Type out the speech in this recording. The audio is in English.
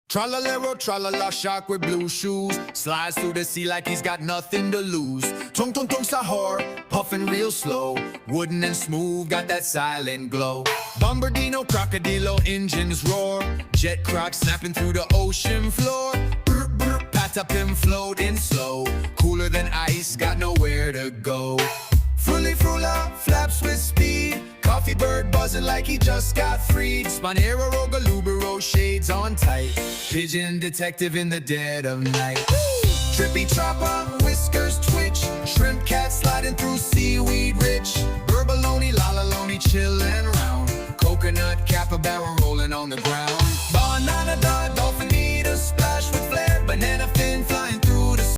Tralalero, tralala, shark with blue shoes slides through the sea like he's got nothing to lose. Tung tung tung sahur, puffing real slow, wooden and smooth, got that silent glow. Bombardino, crocodilo, engines roar, jet croc snapping through the ocean floor. Brr, brr, pat up him floating slow, cooler than ice, got nowhere to go. Fruli frula, flaps with speed, coffee bird buzzing like he just got freed. Spanero, Rogalubero, shades on tight, pigeon detective in the dead of night. Trippy chopper, whiskers twitch, shrimp cat sliding through seaweed rich. Burbaloni, lalaloni, chillin' round, coconut capybara rolling on the ground.